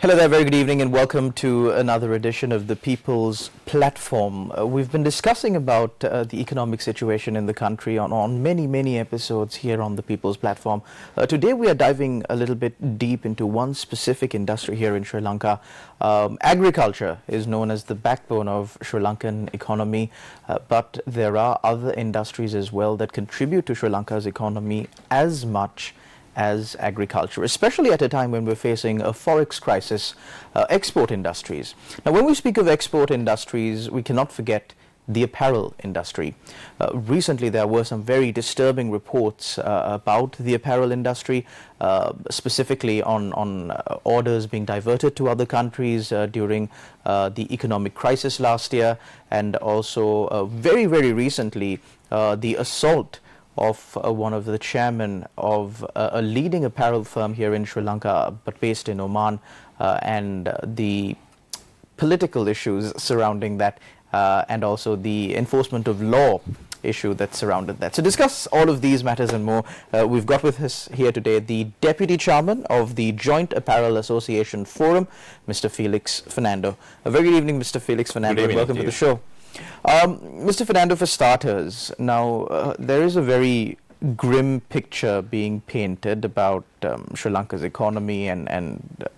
Hello there, very good evening and welcome to another edition of the People's Platform. We've been discussing about the economic situation in the country on many episodes here on the People's Platform. Today we are diving a little bit deep into one specific industry here in Sri Lanka. Agriculture is known as the backbone of Sri Lankan economy, but there are other industries as well that contribute to Sri Lanka's economy as much as agriculture, especially at a time when we're facing a forex crisis. Export industries. Now, when we speak of export industries, we cannot forget the apparel industry. Recently, there were some very disturbing reports about the apparel industry, specifically on orders being diverted to other countries during the economic crisis last year, and also very recently, the assault of one of the chairmen of a leading apparel firm here in Sri Lanka, but based in Oman, and the political issues surrounding that, and also the enforcement of law issue that surrounded that. To discuss all of these matters and more, we've got with us here today the Deputy Chairman of the Joint Apparel Association Forum, Mr. Felix Fernando. A very good evening, Mr. Felix Fernando, and welcome to the show. Mr. Fernando, for starters, now there is a very grim picture being painted about Sri Lanka's economy and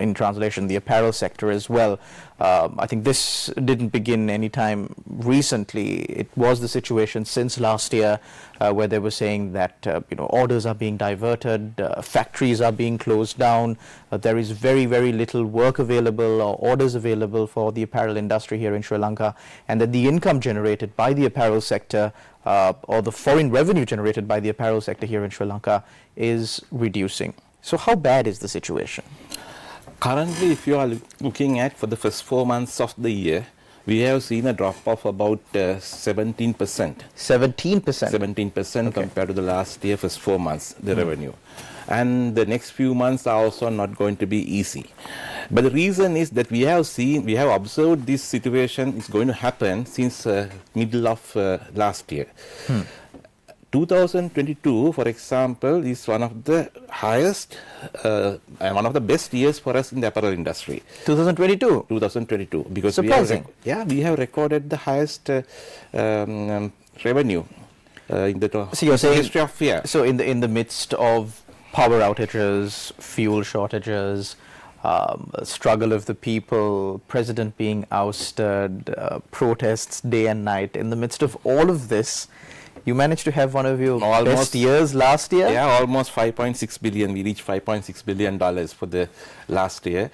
in translation, the apparel sector as well. I think this didn't begin anytime recently. It was the situation since last year where they were saying that orders are being diverted, factories are being closed down, there is very little work available or orders available for the apparel industry here in Sri Lanka, and that the income generated by the apparel sector or the foreign revenue generated by the apparel sector here in Sri Lanka is reducing. So how bad is the situation? Currently, if you are looking at for the first 4 months of the year, we have seen a drop of about 17%. 17%? 17% Okay. compared to the last year, first 4 months, the revenue. And the next few months are also not going to be easy. But the reason is that we have observed this situation is going to happen since middle of last year. 2022, for example, is one of the highest and one of the best years for us in the apparel industry. 2022? 2022. Because surprising. we have recorded the highest revenue in the history of year. So in the midst of power outages, fuel shortages, struggle of the people, president being ousted, protests day and night, in the midst of all of this, you managed to have one of your best years last year? Yeah, almost 5.6 billion. We reached $5.6 billion for the last year.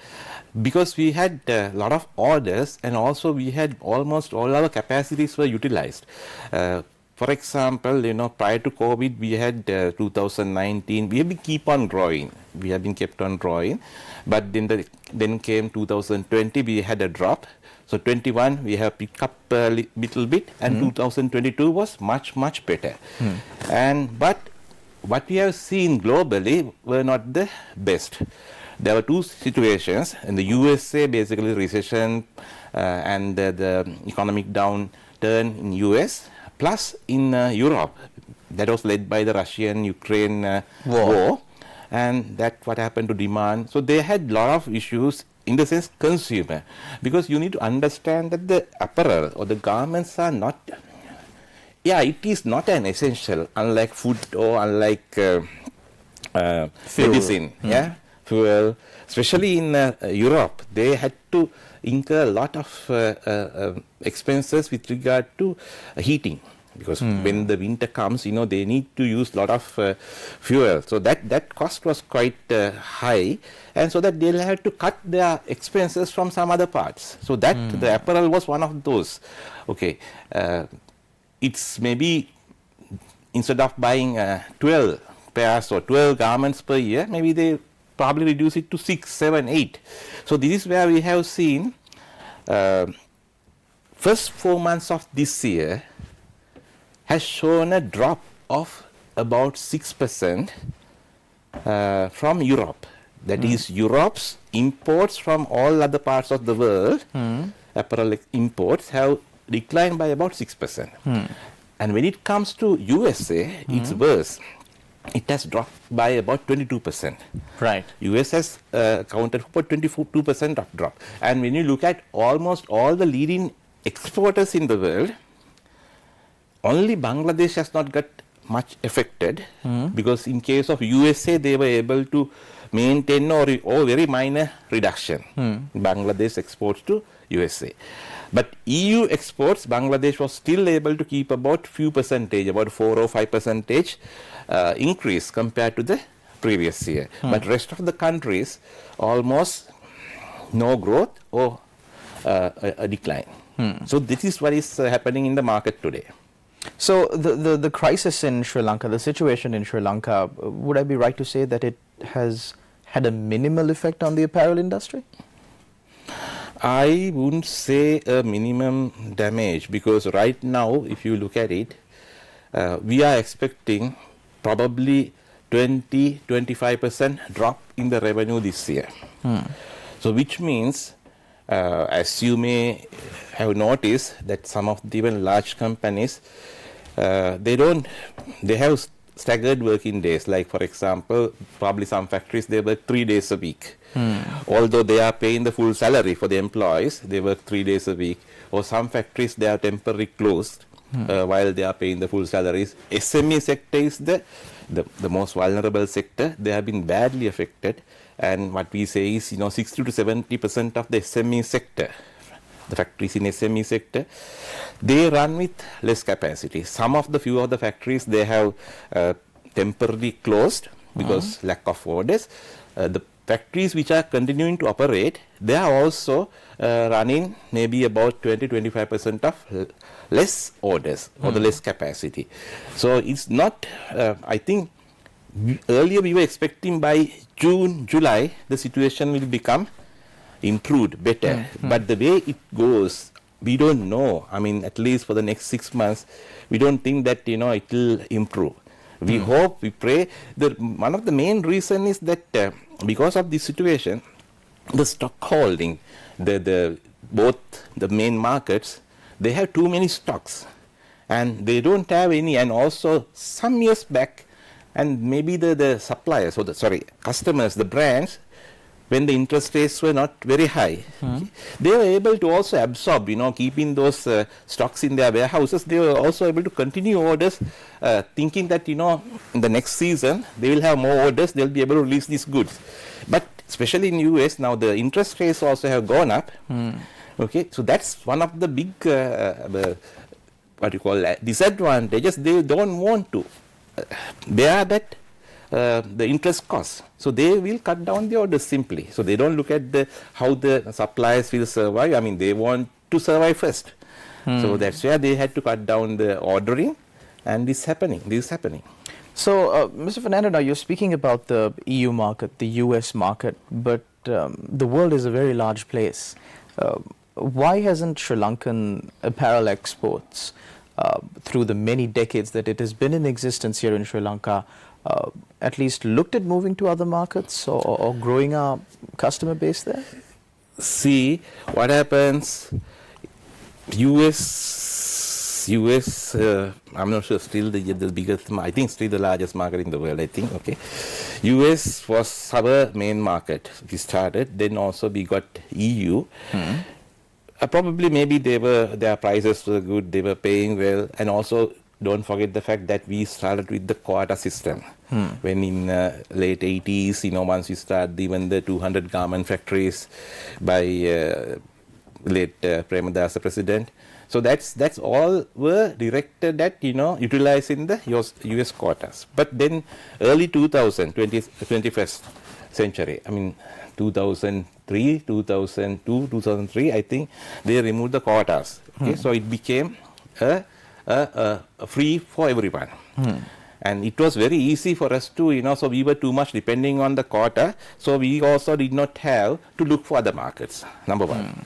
Because we had a lot of orders, and also we had almost all our capacities were utilized. For example, prior to COVID, we had 2019, we have been keep on growing. We have been kept on growing. But then came 2020, we had a drop. So 21, we have picked up a little bit, and 2022 was much better. But what we have seen globally were not the best. There were two situations. In the USA, basically recession and the economic downturn in US, plus in Europe. That was led by the Russian-Ukraine war. And that's what happened to demand. So they had a lot of issues in the sense consumer, because you need to understand that the apparel or the garments are not, it is not an essential, unlike food or unlike medicine, fuel. Especially in Europe, they had to incur a lot of expenses with regard to heating. Because when the winter comes, they need to use a lot of fuel. So that cost was quite high. And so that they'll have to cut their expenses from some other parts. So that the apparel was one of those. Okay. It's maybe instead of buying 12 pairs or 12 garments per year, maybe they probably reduce it to 6, 7, 8. So this is where we have seen first 4 months of this year has shown a drop of about 6% from Europe. That is, Europe's imports from all other parts of the world, apparel imports, have declined by about 6%. And when it comes to USA, it's worse. it has dropped by about 22%. Right. US has accounted for 22% of drop. And when you look at almost all the leading exporters in the world, only Bangladesh has not got much affected, because in case of USA, they were able to maintain or very minor reduction. Bangladesh exports to USA. But EU exports, Bangladesh was still able to keep about few percentage, about 4 or 5% increase compared to the previous year. But rest of the countries, almost no growth or a decline. So this is what is happening in the market today. So the crisis in Sri Lanka, the situation in Sri Lanka, would I be right to say that it has had a minimal effect on the apparel industry? I wouldn't say a minimum damage, because right now, if you look at it, we are expecting probably 20-25% drop in the revenue this year. So which means, as you may have noticed, that some of the even large companies, they have staggered working days. Like, for example, probably some factories, they work 3 days a week. Although they are paying the full salary for the employees, they work 3 days a week. Or some factories, they are temporarily closed while they are paying the full salaries. SME sector is the most vulnerable sector. They have been badly affected. And what we say is, 60 to 70% of the SME sector, the factories in SME sector, they run with less capacity. Few of the factories, they have temporarily closed because lack of orders. The factories which are continuing to operate, they are also running maybe about 20-25% of less orders or the less capacity. So it's not, I think, earlier we were expecting by June, July, the situation will become improved, better. But the way it goes, we don't know. I mean, at least for the next 6 months, we don't think that, it will improve. We hope, we pray. One of the main reasons is that because of this situation, the stock holding, both the main markets, they have too many stocks. And they don't have any. And also, some years back, and maybe the suppliers, or customers, the brands, when the interest rates were not very high, they were able to also absorb, keeping those stocks in their warehouses. They were also able to continue orders, thinking that, in the next season, they will have more orders, they'll be able to release these goods. But especially in US, now the interest rates also have gone up. Okay, so that's one of the big, disadvantages. They don't want to bear that the interest costs. So they will cut down the orders simply. So they don't look at how the suppliers will survive. I mean, they want to survive first. So that's where they had to cut down the ordering, and this is happening. So, Mr. Fernando, now you're speaking about the EU market, the US market, but the world is a very large place. Why hasn't Sri Lankan apparel exports, through the many decades that it has been in existence here in Sri Lanka, at least looked at moving to other markets or growing our customer base there? See, what happens, US, I'm not sure, still the biggest, I think still the largest market in the world, I think, okay. US was our main market. We started, then also we got EU. Probably maybe their prices were good, they were paying well, and also don't forget the fact that we started with the quota system. When in late 80s, once we started even the 200 garment factories by late Premadasa president. So that's all were directed at, utilizing the US quotas. But then early 21st century, I mean 2003, 2002, 2003, I think, they removed the quotas. Okay, so it became free for everyone. And it was very easy for us to, so we were too much depending on the quota, so we also did not have to look for other markets, number one.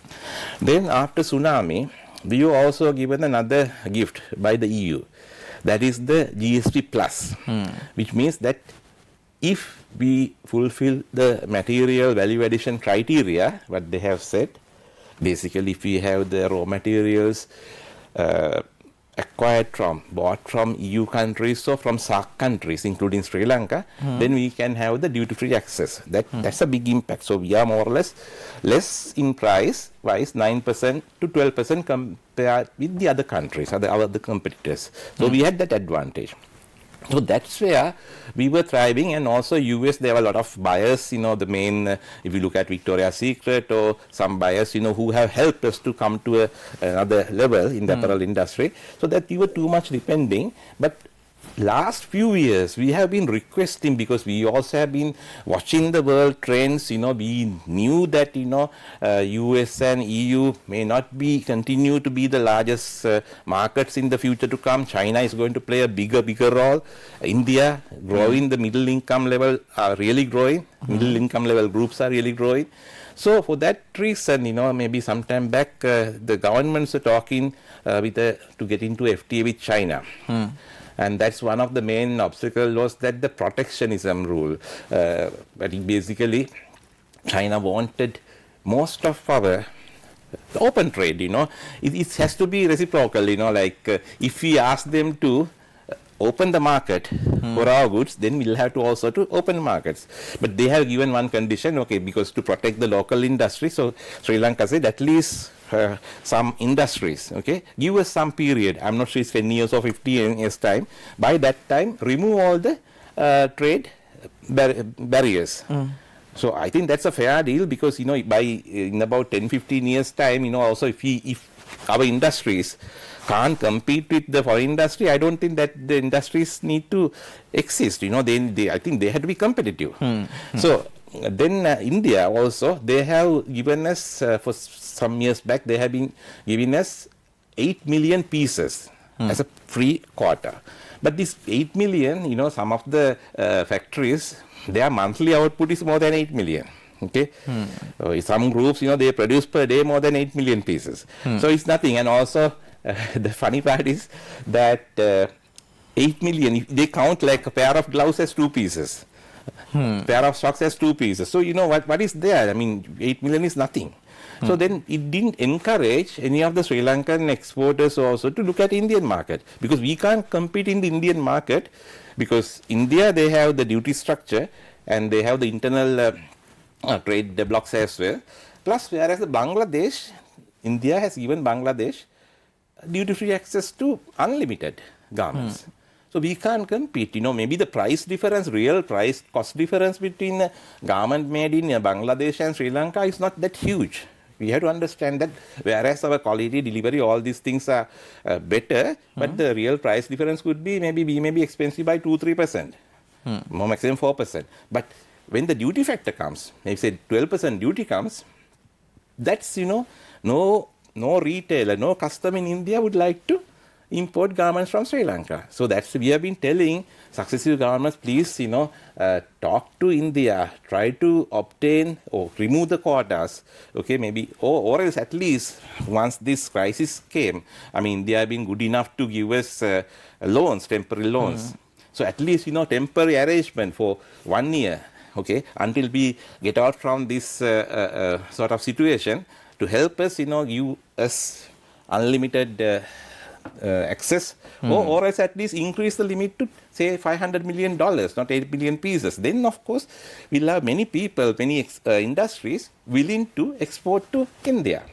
Then after tsunami, we were also given another gift by the EU. That is the GSP Plus, which means that if we fulfill the material value addition criteria, what they have said, basically if we have the raw materials, bought from EU countries or from SAARC countries, including Sri Lanka, then we can have the duty-free access. That's a big impact. So we are more or less in price-wise, 9% to 12% compared with the other countries, our other competitors. So we had that advantage. So that's where we were thriving, and also US, there were a lot of buyers, the main, if you look at Victoria's Secret or some buyers, who have helped us to come to another level in the apparel industry, so that we were too much depending. But last few years, we have been requesting, because we also have been watching the world trends, we knew that, US and EU may not continue to be the largest markets in the future to come. China is going to play a bigger role. India growing, the middle income level are really growing. Middle income level groups are really growing. So for that reason, maybe sometime back, the governments are talking to get into FTA with China. And that's one of the main obstacles, was that the protectionism rule. But basically, China wanted most of our open trade, It has to be reciprocal, if we ask them to open the market for our goods, then we'll have to also to open markets. But they have given one condition, because to protect the local industry, so Sri Lanka said at least some industries, give us some period. I'm not sure it's 10 years or 15 years time. By that time, remove all the trade barriers. So I think that's a fair deal, because in about 10-15 years time, also if our industries can't compete with the foreign industry, I don't think that the industries need to exist. I think they had to be competitive. So then India also, they have given us, for some years back, they have been giving us 8 million pieces as a free quota. But this 8 million, some of the factories, their monthly output is more than 8 million. Some groups, they produce per day more than 8 million pieces. So it's nothing. And also, the funny part is that 8 million, they count like a pair of gloves as 2 pieces. Pair of socks as 2 pieces. So what is there? I mean, 8 million is nothing. So then it didn't encourage any of the Sri Lankan exporters also to look at Indian market, because we can't compete in the Indian market, because India, they have the duty structure and they have the internal trade blocks as well. Plus, whereas the Bangladesh, India has given Bangladesh duty-free access to unlimited garments. So we can't compete. Maybe the price difference, real price cost difference between a garment made in Bangladesh and Sri Lanka is not that huge. We have to understand that, whereas our quality, delivery, all these things are better, but the real price difference could be, we may be expensive by 2-3%, more maximum 4%. But when the duty factor comes, maybe say 12% duty comes, that's, no retailer, no customer in India would like to import garments from Sri Lanka. So we have been telling successive governments, please, talk to India, try to obtain or remove the quotas, maybe, or else at least once this crisis came, they have been good enough to give us loans, temporary loans. So at least, temporary arrangement for 1 year, until we get out from this sort of situation, to help us, give us unlimited access, or else at least increase the limit to, say, $500 million, not 8 billion pieces. Then, of course, we'll have many people, many industries willing to export to India.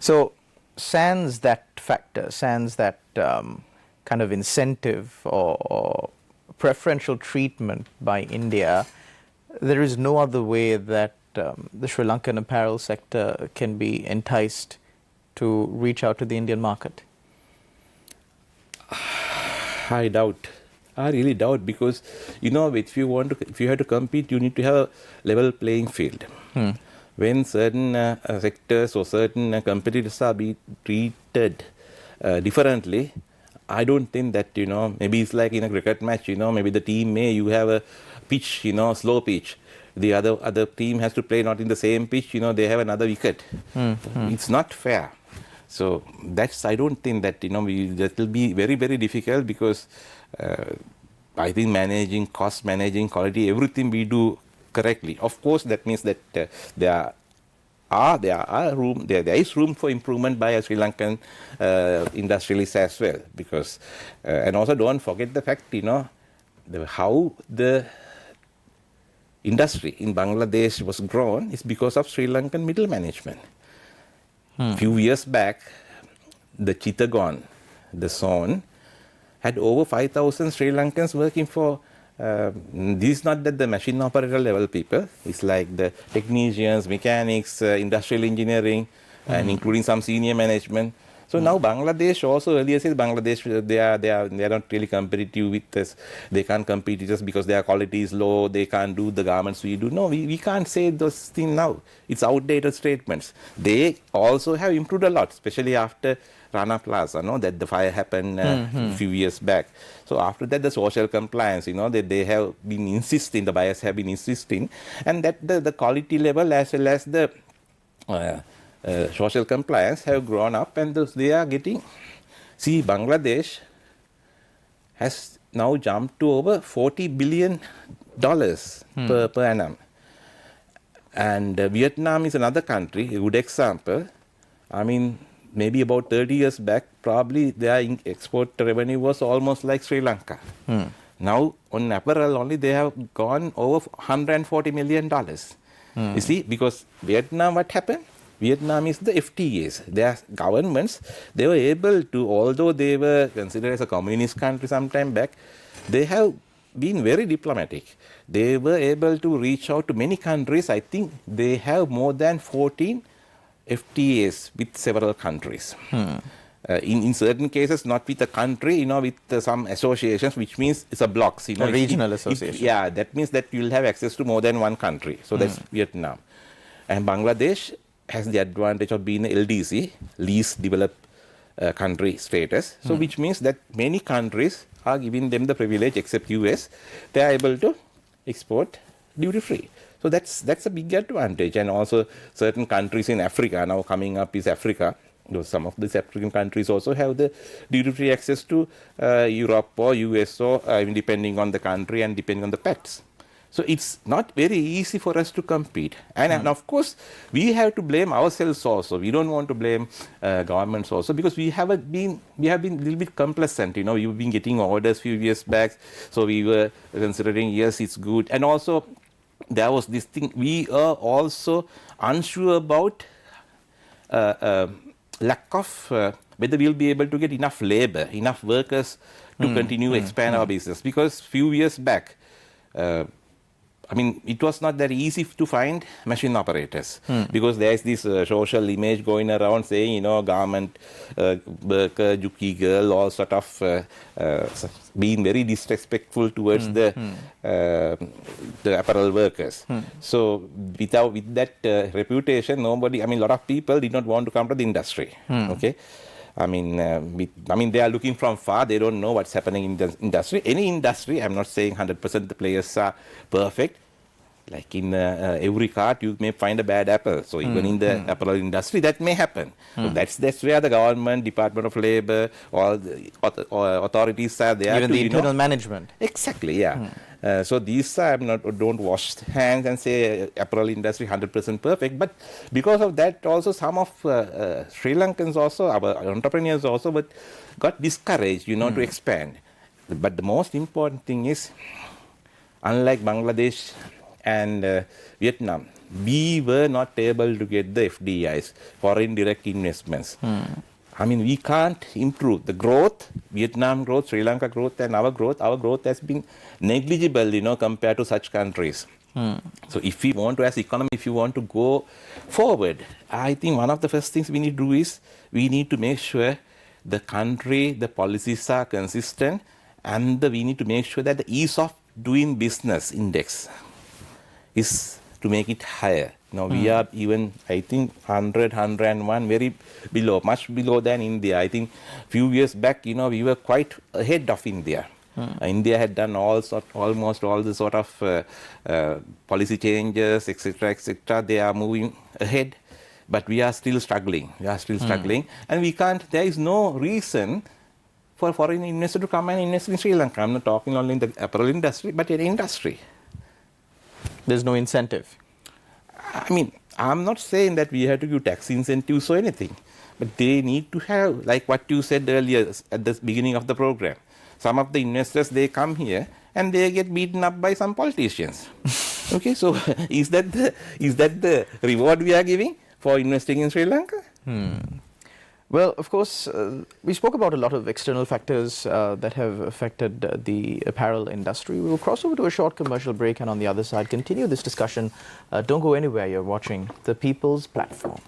So, sans that factor, sans that kind of incentive or preferential treatment by India, there is no other way that the Sri Lankan apparel sector can be enticed to reach out to the Indian market? I really doubt, because if you have to compete, you need to have a level playing field. When certain sectors or certain competitors are being treated differently, I don't think that, maybe it's like in a cricket match, maybe the team you have a pitch, slow pitch. The other team has to play not in the same pitch, they have another wicket. It's not fair. So I don't think that, that will be very, very difficult, because I think managing cost, managing quality, everything we do correctly. Of course, that means that there are there is room for improvement by Sri Lankan industrialists as well, because and also don't forget the fact, how the industry in Bangladesh was grown is because of Sri Lankan middle management. Few years back, the Chittagong, the zone, had over 5,000 Sri Lankans working for. This is not that the machine operator level people. It's like the technicians, mechanics, industrial engineering, and including some senior management. So now Bangladesh also, earlier said Bangladesh, they are not really competitive with us. They can't compete just because their quality is low. They can't do the garments we do. No, we can't say those things now. It's outdated statements. They also have improved a lot, especially after Rana Plaza, that the fire happened a few years back. So after that, the social compliance, that they have been insisting, the buyers have been insisting, and that the quality level as well as the social compliance have grown up, and thus they are getting. See, Bangladesh has now jumped to over $40 billion per annum. And Vietnam is another country, a good example. I mean, maybe about 30 years back, probably their export revenue was almost like Sri Lanka. Now, on apparel only, they have gone over $140 million. You see, because Vietnam, what happened? Vietnam is the FTAs. Their governments, they were able to, although they were considered as a communist country some time back, they have been very diplomatic. They were able to reach out to many countries. I think they have more than 14 FTAs with several countries. In certain cases, not with a country, with some associations, which means it's a blocks. A regional association. Yeah, that means that you'll have access to more than one country. So that's Vietnam. And Bangladesh has the advantage of being a LDC, least developed country status. So which means that many countries are giving them the privilege, except US, they are able to export duty free. So that's a big advantage. And also certain countries in Africa, now coming up is Africa. Some of these African countries also have the duty-free access to Europe or US, or depending on the country and depending on the pets. So it's not very easy for us to compete. And of course, we have to blame ourselves also. We don't want to blame governments also, because we have been a little bit complacent. We've been getting orders few years back, so we were considering, yes, it's good. And also, there was this thing, we are also unsure about lack of whether we'll be able to get enough labor, enough workers to continue expand our business. Because few years back, it was not that easy to find machine operators, because there is this social image going around saying, garment worker, juki girl, all sort of being very disrespectful towards the apparel workers. So with that reputation, nobody, a lot of people did not want to come to the industry. Okay. They are looking from far. They don't know what's happening in the industry. Any industry, I'm not saying 100% the players are perfect. Like in every cart, you may find a bad apple. So even in the apparel industry, that may happen. So that's where the government, Department of Labor, all the authorities are there. Even the internal management. Exactly, yeah. So these don't wash hands and say apparel industry 100% perfect. But because of that, also some of Sri Lankans also, our entrepreneurs also, but got discouraged, to expand. But the most important thing is, unlike Bangladesh and Vietnam, we were not able to get the FDIs, foreign direct investments. We can't improve the growth, Vietnam growth, Sri Lanka growth, and our growth. Our growth has been negligible, compared to such countries. So if we want to, as economy, if you want to go forward, I think one of the first things we need to do is we need to make sure the country, the policies are consistent, and we need to make sure that the ease of doing business index is to make it higher. Now we are even, I think, 100, 101, very below, much below than India. I think few years back, we were quite ahead of India. India had done almost all the sort of policy changes, etc., etc. They are moving ahead, but we are still struggling. And we can't. There is no reason for foreign investor to come and invest in Sri Lanka. I'm not talking only in the apparel industry, but in industry. There's no incentive. I'm not saying that we have to give tax incentives or anything, but they need to have, like what you said earlier at the beginning of the program. Some of the investors, they come here and they get beaten up by some politicians. Okay, so is that the reward we are giving for investing in Sri Lanka? Well, of course, we spoke about a lot of external factors that have affected the apparel industry. We will cross over to a short commercial break and on the other side continue this discussion. Don't go anywhere. You're watching The People's Platform.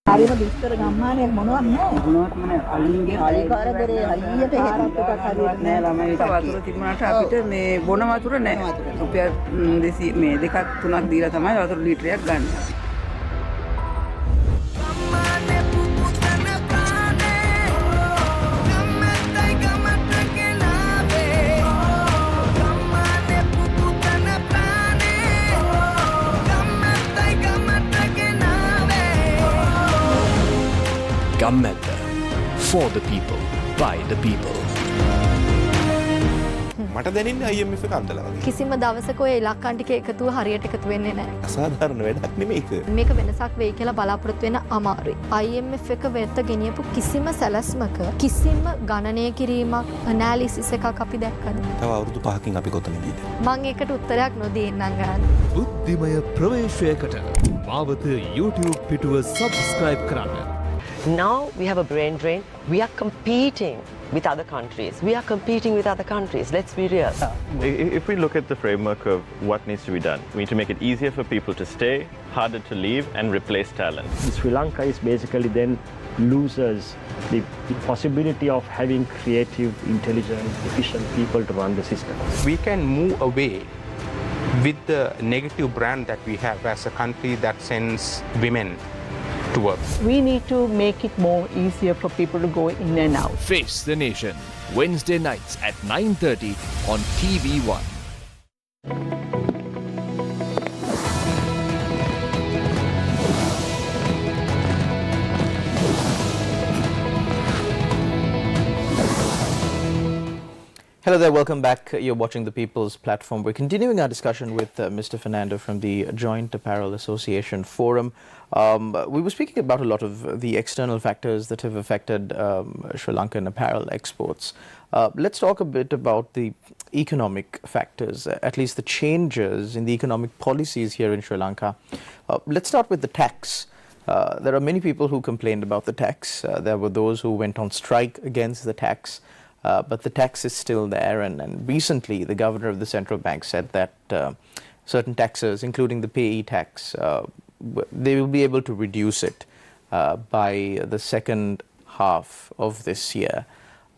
හරිම දුෂ්කර ගම්මානයක් මොනවත් නැහැ. මොනවත් නැහැ. අලින්ගේ අලි කාරදරේ හරියට හෙටක් හරියට නැහැ ළමයි. වතුර තිබුණාට අපිට මේ බොන වතුර නැහැ. රුපියල් 200 මේ දෙකක් තුනක් දීලා තමයි වතුර ලීටරයක් ගන්න. Gammadda, for the people, by the people. මට දැනෙන්නේ IMF එක අන්දලා වගේ. කිසිම දවසක ඔය ඉලක්කම් ටික එකතුව හරියට එකතු වෙන්නේ නැහැ. අසාධාරණ වැඩක් නෙමෙයි ඒක. මේක වෙනසක් වෙයි කියලා බලාපොරොත්තු වෙන අමාරුයි. IMF එක වෙත ගෙනියපු කිසිම සැලැස්මක කිසිම ගණනය කිරීමක් ඇනලිසිස් එකක් අපි දැක්කද? තව අවුරුදු 5කින් අපි කොතනදීද? මම ඒකට උත්තරයක් නොදී ඉන්නම් ගන්න. බුද්ධිමය ප්‍රවේශයකට මාවත YouTube පිටුව subscribe කරන්න. Now we have a brain drain. We are competing with other countries. We are competing with other countries. Let's be real. If we look at the framework of what needs to be done, we need to make it easier for people to stay, harder to leave, and replace talent. Sri Lanka is basically then loses the possibility of having creative, intelligent, efficient people to run the system. We can move away with the negative brand that we have as a country that sends women to work. We need to make it more easier for people to go in and out. Face the Nation, Wednesday nights at 9:30 on TV1. Hello there, welcome back. You're watching The People's Platform. We're continuing our discussion with Mr. Fernando from the Joint Apparel Association Forum. We were speaking about a lot of the external factors that have affected Sri Lankan apparel exports. Let's talk a bit about the economic factors, at least the changes in the economic policies here in Sri Lanka. Let's start with the tax. There are many people who complained about the tax. There were those who went on strike against the tax. But the tax is still there, and recently the governor of the central bank said that certain taxes, including the payee tax, they will be able to reduce it by the second half of this year.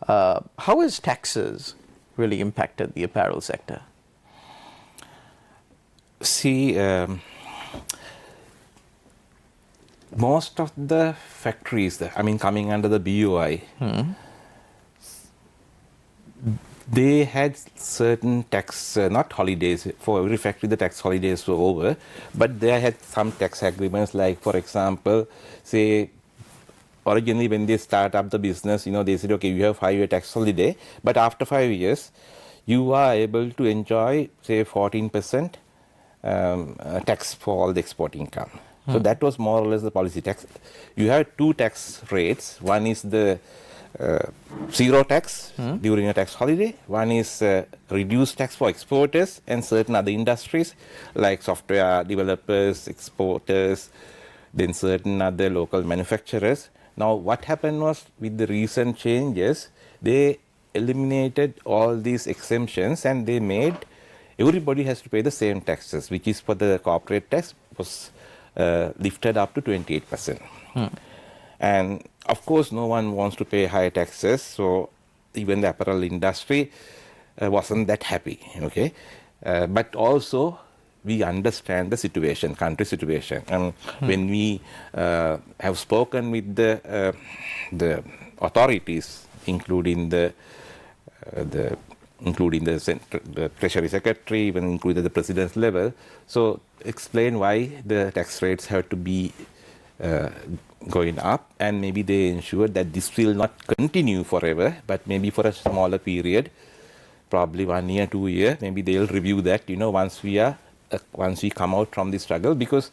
How has taxes really impacted the apparel sector? See, most of the factories, coming under the BOI, they had certain tax, not holidays, for every factory the tax holidays were over, but they had some tax agreements, like for example, say, originally when they start up the business, they said, okay, you have 5-year tax holiday, but after 5 years, you are able to enjoy, say, 14% tax for all the export income. So that was more or less the policy tax. You have two tax rates. One is the zero tax during a tax holiday. One is reduced tax for exporters and certain other industries like software developers, exporters, then certain other local manufacturers. Now what happened was, with the recent changes, they eliminated all these exemptions and they made everybody has to pay the same taxes, which is for the corporate tax was lifted up to 28%. And of course, no one wants to pay high taxes, so even the apparel industry wasn't that happy, okay? But also, we understand the situation, country situation. And when we have spoken with the authorities, including the Treasury Secretary, even including the President's level, so explain why the tax rates have to be going up, and maybe they ensure that this will not continue forever, but maybe for a smaller period, probably 1 year, 2 years, maybe they'll review that, once we come out from the struggle. Because,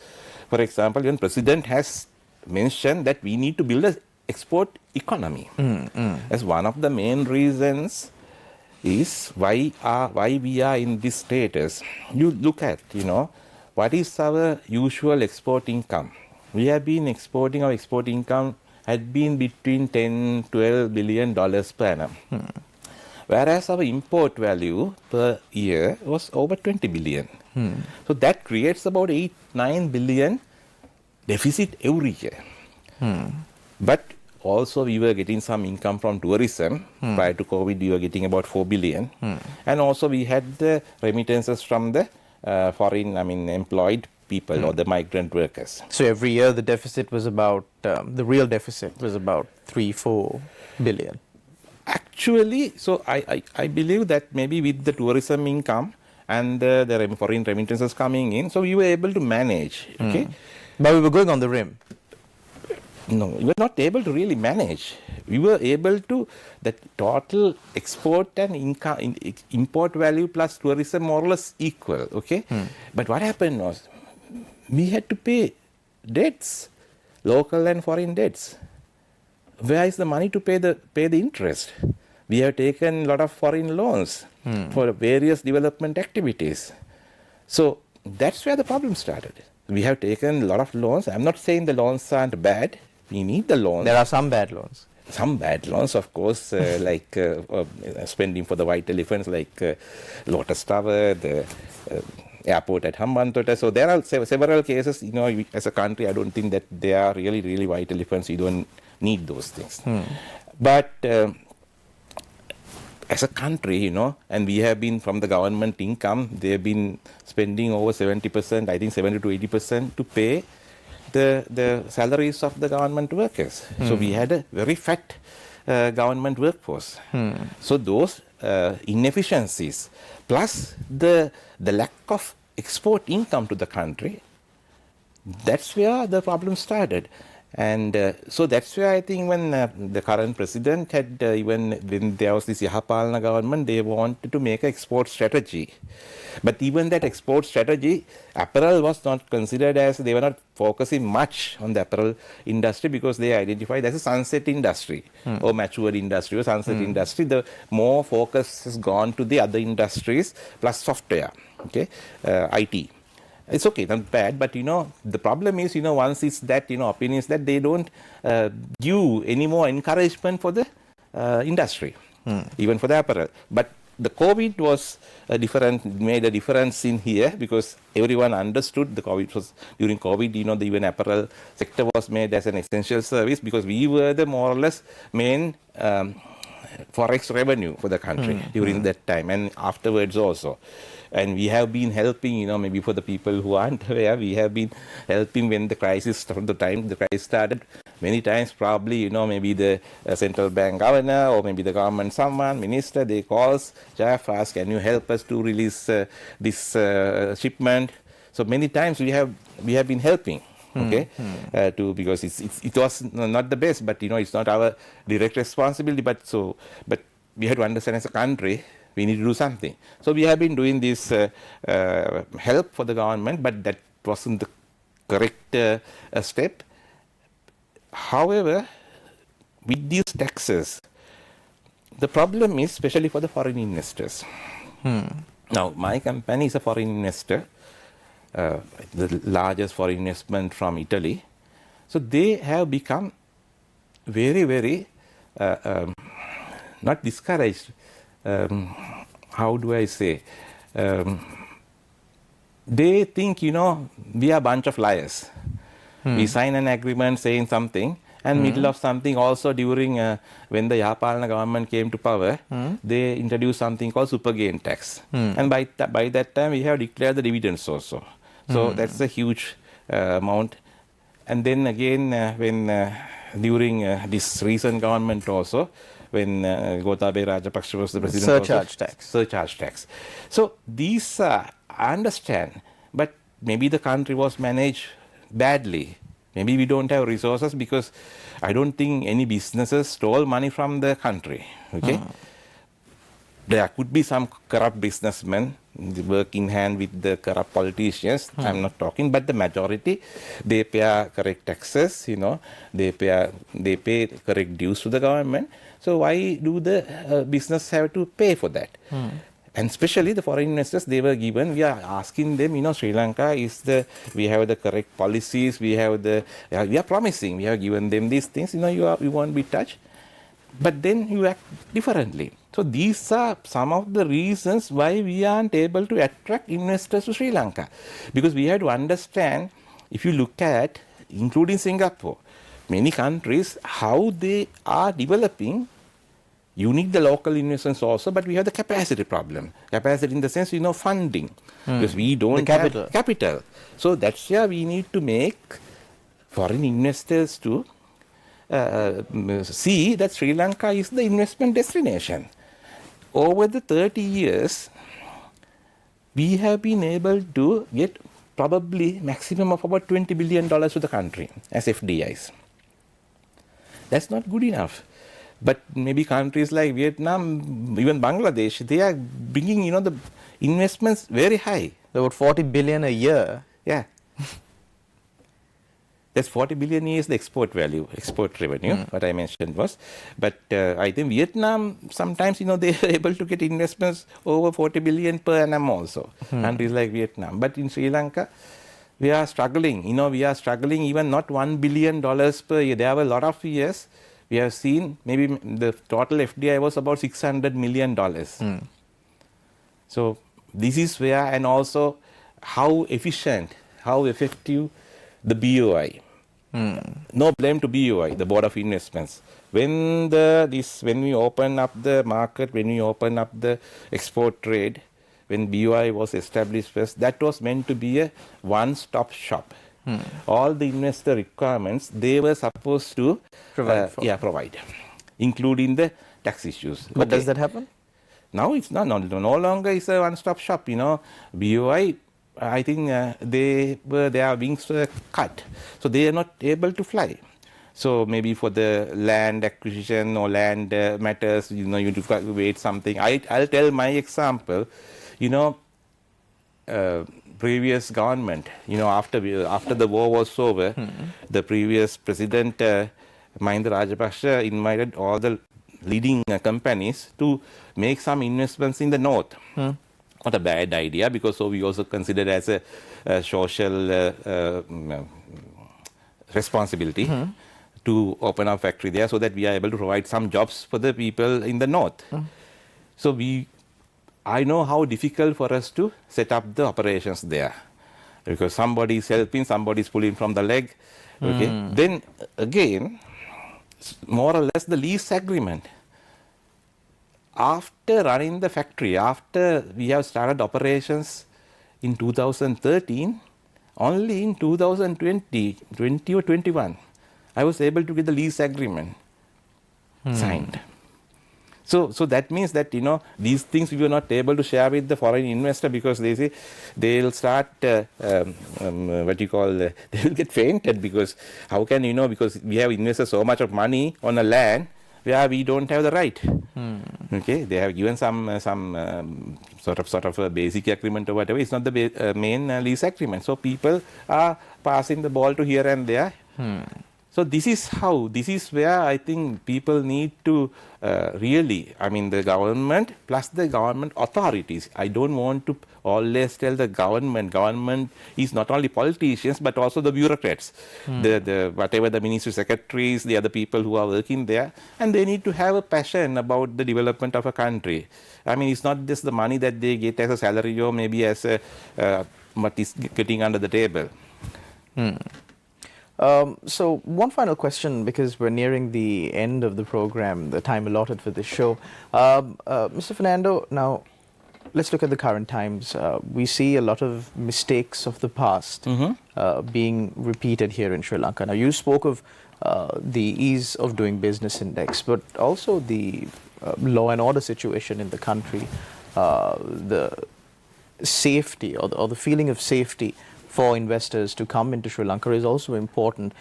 for example, even President has mentioned that we need to build an export economy. As one of the main reasons is why we are in this status. You look at, what is our usual export income? We have been exporting, our export income had been between $10-12 billion per annum. Whereas our import value per year was over 20 billion. So that creates about 8-9 billion deficit every year. But also we were getting some income from tourism. Prior to COVID, we were getting about 4 billion. And also we had the remittances from the foreign, employed people or the migrant workers. So every year the deficit was about, the real deficit was about 3-4 billion. Actually, so I believe that maybe with the tourism income and the foreign remittances coming in, so we were able to manage, okay? But we were going on the rim. No, we were not able to really manage. We were able to, the total export and income, import value plus tourism more or less equal, okay? But what happened was, we had to pay debts, local and foreign debts. Where is the money to pay the interest? We have taken a lot of foreign loans for various development activities. So that's where the problem started. We have taken a lot of loans. I'm not saying the loans aren't bad. We need the loans. There are some bad loans. Some bad loans, of course, like spending for the white elephants, like Lotus Tower, the airport at Hambantota. So there are several cases, as a country, I don't think that they are really, really white elephants. You don't need those things. But as a country, and we have been from the government income, they have been spending over 70%, I think 70 to 80% to pay the salaries of the government workers. So we had a very fat government workforce. So those inefficiencies, plus the lack of export income to the country, that's where the problem started. And so that's where I think when the current president had, even when there was this Yahapalana government, they wanted to make an export strategy. But even that export strategy, apparel was not considered, as they were not focusing much on the apparel industry, because they identified as a sunset industry or matured industry or sunset industry. The more focus has gone to the other industries plus software, okay, IT. It's okay, not bad, but the problem is, once it's that, opinion is that they don't give any more encouragement for the industry, even for the apparel. But the COVID was made a difference in here, because everyone understood the COVID was, during COVID, the even apparel sector was made as an essential service, because we were the more or less main forex revenue for the country during that time and afterwards also. And we have been helping, maybe for the people who aren't aware, we have been helping when the crisis, from the time the crisis started, many times probably, maybe the central bank governor or maybe the government someone, minister, they calls, Jeff, ask, can you help us to release this shipment? So many times we have been helping. Okay, because it was not the best, but it's not our direct responsibility. But we have to understand, as a country, we need to do something. So we have been doing this help for the government, but that wasn't the correct step. However, with these taxes, the problem is especially for the foreign investors. Now, my company is a foreign investor. The largest foreign investment from Italy. So they have become very, very not discouraged. How do I say? They think, we are a bunch of liars. We sign an agreement saying something, and middle of something also during when the Yahapalana government came to power, they introduced something called super gain tax. And by that time, we have declared the dividends also. So that's a huge amount. And then again, when during this recent government also, when Gotabaya Rajapaksa was the president. Surcharge tax. So these, I understand, but maybe the country was managed badly. Maybe we don't have resources because I don't think any businesses stole money from the country. Okay. There could be some corrupt businessmen work in hand with the corrupt politicians. I'm not talking, but the majority, they pay correct taxes, they pay correct dues to the government. So why do the business have to pay for that? And especially the foreign investors, they were given, we are asking them, Sri Lanka we have the correct policies, we are promising, we have given them these things, you won't be touched. But then you act differently. So these are some of the reasons why we aren't able to attract investors to Sri Lanka. Because we have to understand, if you look at, including Singapore, many countries, how they are developing, you need the local investments also, but we have the capacity problem. Capacity in the sense, funding. Because we don't have capital. So that's where we need to make foreign investors to see that Sri Lanka is the investment destination. Over the 30 years, we have been able to get probably maximum of about $20 billion to the country as FDIs. That's not good enough. But maybe countries like Vietnam, even Bangladesh, they are bringing, the investments very high. About 40 billion a year. Yeah. That's 40 billion is the export value, export revenue, what I mentioned was. But I think Vietnam, sometimes, they are able to get investments over 40 billion per annum also, countries like Vietnam. But in Sri Lanka, we are struggling. We are struggling even not $1 billion per year. There were a lot of years we have seen maybe the total FDI was about $600 million. So this is where, and also how efficient, how effective the BOI. No blame to BOI, the Board of Investments. When we open up the market, when we open up the export trade, when BOI was established first, that was meant to be a one-stop shop. All the investor requirements they were supposed to provide, including the tax issues. But does that happen? Now it's no longer is a one-stop shop. BOI, I think their wings were cut, so they are not able to fly. So maybe for the land acquisition or land matters, you have to wait something. I'll tell my example. Previous government, after the war was over, the previous president, Mahinda Rajapaksa, invited all the leading companies to make some investments in the north. Not a bad idea, because so we also consider as a social responsibility to open up factory there so that we are able to provide some jobs for the people in the north. So I know how difficult for us to set up the operations there, because somebody is helping, somebody is pulling from the leg. Okay. Then again, more or less the lease agreement. After running the factory, after we have started operations in 2013, only in 2020 or 21, I was able to get the lease agreement signed. So that means that, these things we were not able to share with the foreign investor, because they say they'll start, they will get fainted, because how can, because we have invested so much of money on a land where we don't have the right. Okay, they have given some sort of a basic agreement or whatever. It's not the main lease agreement. So people are passing the ball to here and there. So this is where I think people need to really, the government plus the government authorities. I don't want to always tell the government. Government is not only politicians but also the bureaucrats, the whatever the ministry secretaries, the other people who are working there, and they need to have a passion about the development of a country. It's not just the money that they get as a salary or maybe as what is getting under the table. So one final question, because we're nearing the end of the program, the time allotted for this show. Mr. Fernando, now let's look at the current times. We see a lot of mistakes of the past being repeated here in Sri Lanka. Now, you spoke of the ease of doing business index, but also the law and order situation in the country, the safety or the feeling of safety for investors to come into Sri Lanka is also important.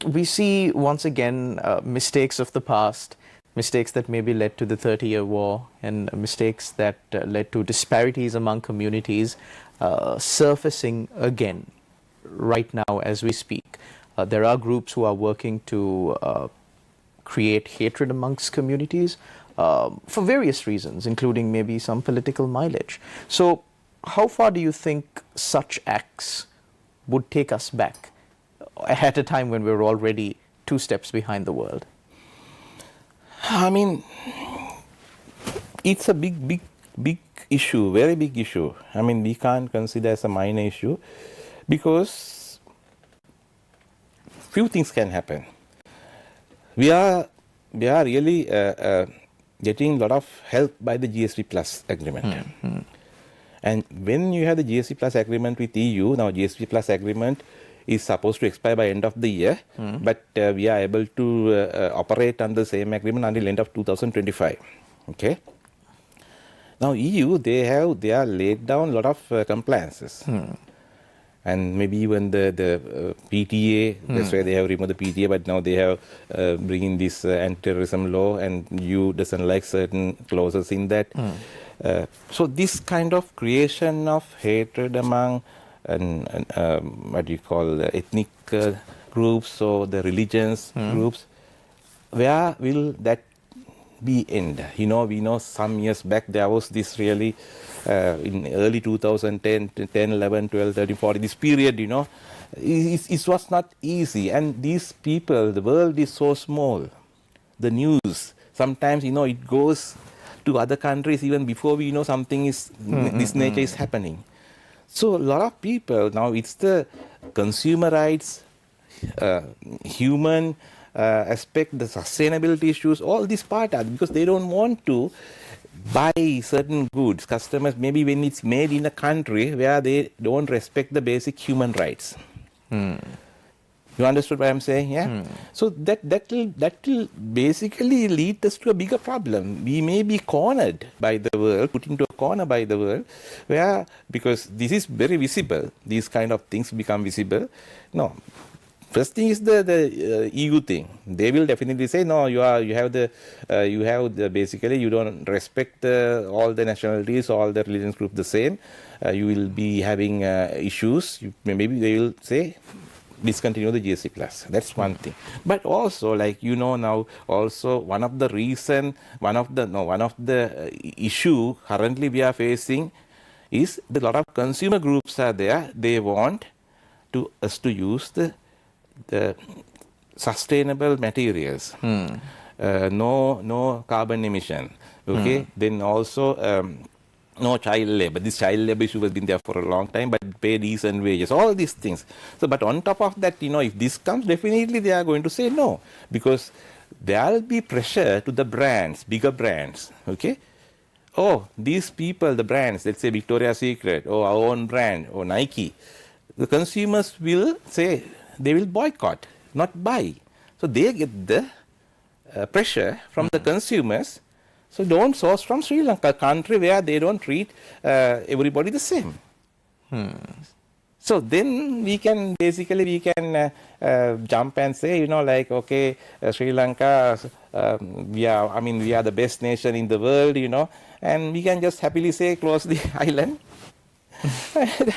We see once again mistakes of the past, mistakes that maybe led to the 30-year war, and mistakes that led to disparities among communities surfacing again right now as we speak. There are groups who are working to create hatred amongst communities for various reasons, including maybe some political mileage. So how far do you think such acts would take us back at a time when we're already 2 steps behind the world? I mean, it's a big issue, very big issue. I mean, we can't consider as a minor issue, because few things can happen. We are really getting a lot of help by the GSP Plus agreement. And when you have the GSP Plus agreement with EU, now GSP Plus agreement is supposed to expire by end of the year, but we are able to operate under the same agreement until end of 2025. Okay. Now EU, they are laid down a lot of compliances. And maybe even the PTA, that's why they have removed the PTA, but now they have bringing this anti-terrorism law, and EU doesn't like certain clauses in that. So this kind of creation of hatred among what do you call ethnic groups or the religions groups, where will that be end? You know, we know some years back there was this really in early 2010, 10, 11, 12, 13, 14, this period, you know, it was not easy. And these people, the world is so small. The news, sometimes, you know, it goes to other countries even before we know something is this nature is happening. So a lot of people now, it's the consumer rights, human aspect, the sustainability issues, all this part are because they don't want to buy certain goods, customers, maybe when it's made in a country where they don't respect the basic human rights. You understood what I'm saying? Yeah. So that will basically lead us to a bigger problem. We may be cornered by the world, put into a corner by the world, where, because this is very visible, these kind of things become visible. No. First thing is the EU thing. They will definitely say, no, you have the basically you don't respect all the nationalities, all the religious groups the same. You will be having issues. Maybe they will say, discontinue the GST Plus. That's one thing. But also, like you know now, also one of the issue currently we are facing is that a lot of consumer groups are there. They want us to use the sustainable materials. No carbon emission. Okay. Then also no child labor. This child labor issue has been there for a long time, but pay decent wages, all these things. So, but on top of that, you know, if this comes, definitely they are going to say no, because there will be pressure to the brands, bigger brands, okay? Oh, these people, the brands, let's say Victoria's Secret, or our own brand, or Nike, the consumers will say, they will boycott, not buy. So they get the pressure from the consumers. So don't source from Sri Lanka, a country where they don't treat everybody the same. So then we can jump and say, you know, like, okay, Sri Lanka, we are the best nation in the world, you know, and we can just happily say close the island.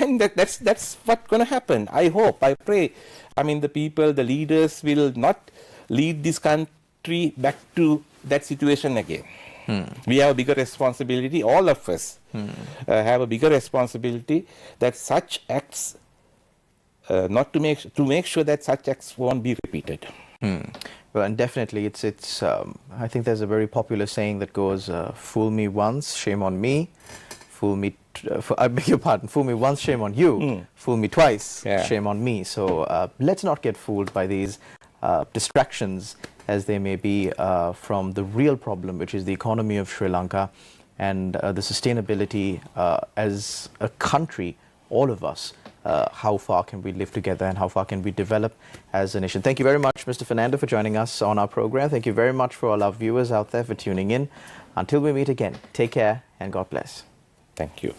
And that's what's going to happen. I hope, I pray. I mean, the people, the leaders will not lead this country back to that situation again. We have a bigger responsibility, all of us have a bigger responsibility that such acts, not to make sure that such acts won't be repeated. Well, and definitely, it's. I think there's a very popular saying that goes, "Fool me once, shame on me. Fool me. I beg your pardon. Fool me once, shame on you. Fool me twice, shame on me." So let's not get fooled by these distractions, as they may be, from the real problem, which is the economy of Sri Lanka and the sustainability as a country, all of us. How far can we live together and how far can we develop as a nation? Thank you very much, Mr. Fernando, for joining us on our program. Thank you very much for all our viewers out there for tuning in. Until we meet again, take care and God bless. Thank you.